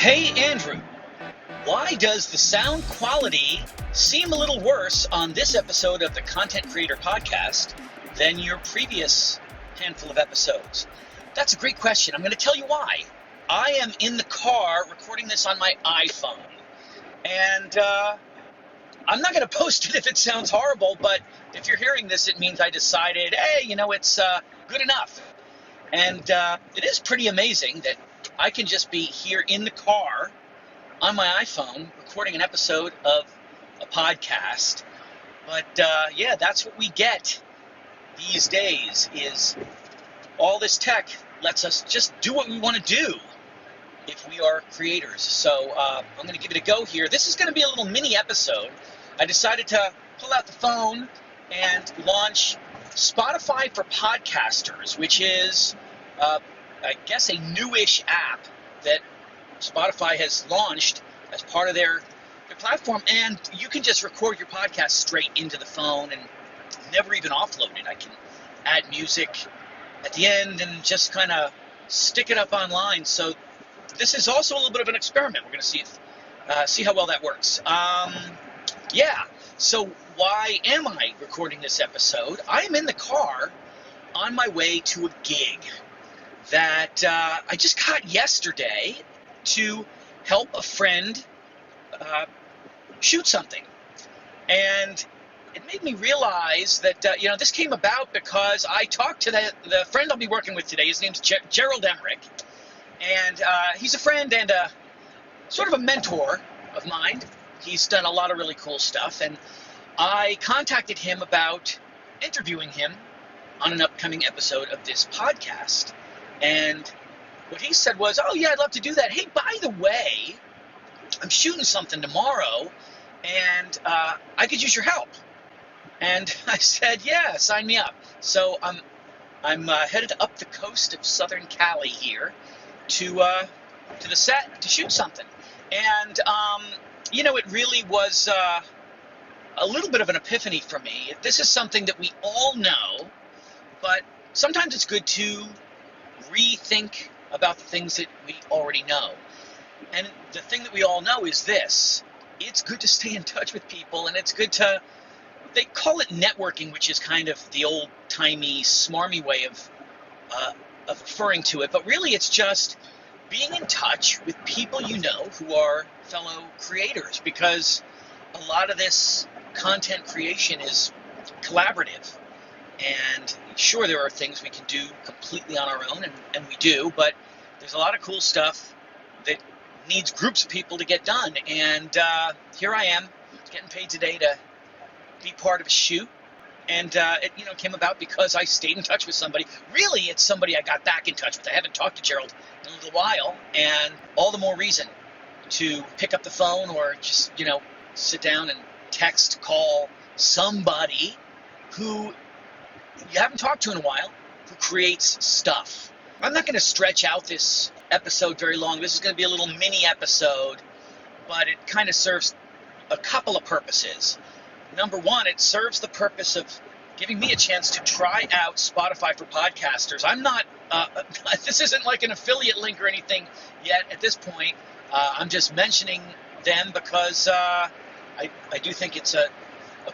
Hey Andrew, why does the sound quality seem a little worse on this episode of the Content Creator Podcast than your previous handful of episodes? That's a great question. I'm going to tell you why. I am in the car recording this on my iPhone, and I'm not going to post it if it sounds horrible, but if you're hearing this, it means I decided, hey, it's good enough. And it is pretty amazing that I can just be here in the car on my iPhone recording an episode of a podcast. But yeah, that's what we get these days, is all this tech lets us just do what we want to do if we are creators. So I'm going to give it a go here. This is going to be a little mini episode. I decided to pull out the phone and launch Spotify for Podcasters, which is I guess a newish app that Spotify has launched as part of their platform, and you can just record your podcast straight into the phone and never even offload it. I can add music at the end and just kind of stick it up online. So this is also a little bit of an experiment. We're going to see how well that works. Yeah, so why am I recording this episode? I am in the car on my way to a gig that I just got yesterday to help a friend shoot something. And it made me realize that, this came about because I talked to the friend I'll be working with today. His name's Gerald Emmerich. And he's a friend and sort of a mentor of mine. He's done a lot of really cool stuff. And I contacted him about interviewing him on an upcoming episode of this podcast. And what he said was, oh, yeah, I'd love to do that. Hey, by the way, I'm shooting something tomorrow, and I could use your help. And I said, yeah, sign me up. So I'm headed up the coast of Southern Cali here to the set to shoot something. And, it really was a little bit of an epiphany for me. This is something that we all know, but sometimes it's good to rethink about the things that we already know. And the thing that we all know is this: it's good to stay in touch with people, and it's good to, they call it networking, which is kind of the old-timey, smarmy way of referring to it, but really it's just being in touch with people you know who are fellow creators, because a lot of this content creation is collaborative. And sure, there are things we can do completely on our own, and we do, but there's a lot of cool stuff that needs groups of people to get done. And here I am, getting paid today to be part of a shoot. And it came about because I stayed in touch with somebody. Really, it's somebody I got back in touch with. I haven't talked to Gerald in a little while, and all the more reason to pick up the phone or just, sit down and text, call somebody who you haven't talked to in a while, who creates stuff. I'm not going to stretch out this episode very long. This is going to be a little mini episode, but it kind of serves a couple of purposes. Number one, it serves the purpose of giving me a chance to try out Spotify for Podcasters. I'm not, this isn't like an affiliate link or anything yet at this point. I'm just mentioning them because I do think it's a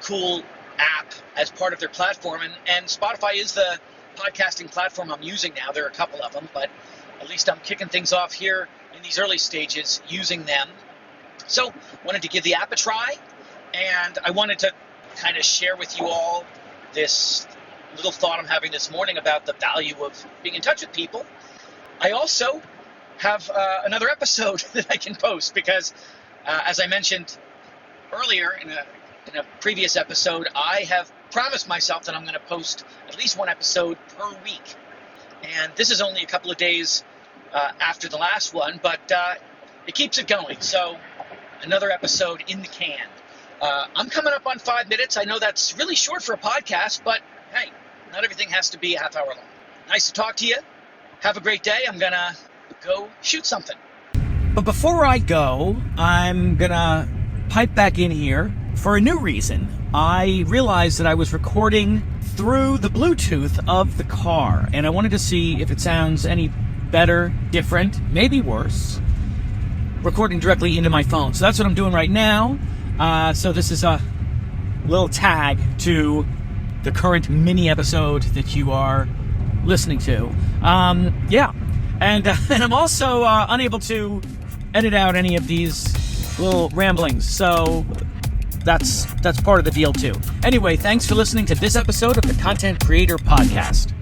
cool app as part of their platform, and Spotify is the podcasting platform I'm using now. There are a couple of them, but at least I'm kicking things off here in these early stages using them. So wanted to give the app a try, and I wanted to kind of share with you all this little thought I'm having this morning about the value of being in touch with people. I also have another episode that I can post because, as I mentioned earlier in a previous episode, I have promised myself that I'm going to post at least one episode per week. And this is only a couple of days after the last one, but it keeps it going. So another episode in the can. I'm coming up on 5 minutes. I know that's really short for a podcast, but hey, not everything has to be a half hour long. Nice to talk to you. Have a great day. I'm going to go shoot something. But before I go, I'm going to pipe back in here for a new reason. I realized that I was recording through the Bluetooth of the car, and I wanted to see if it sounds any better, different, maybe worse. recording directly into my phone. So that's what I'm doing right now. So this is a little tag to the current mini episode that you are listening to. And I'm also unable to edit out any of these little ramblings. So that's part of the deal too. Anyway, thanks for listening to this episode of the Content Creator Podcast.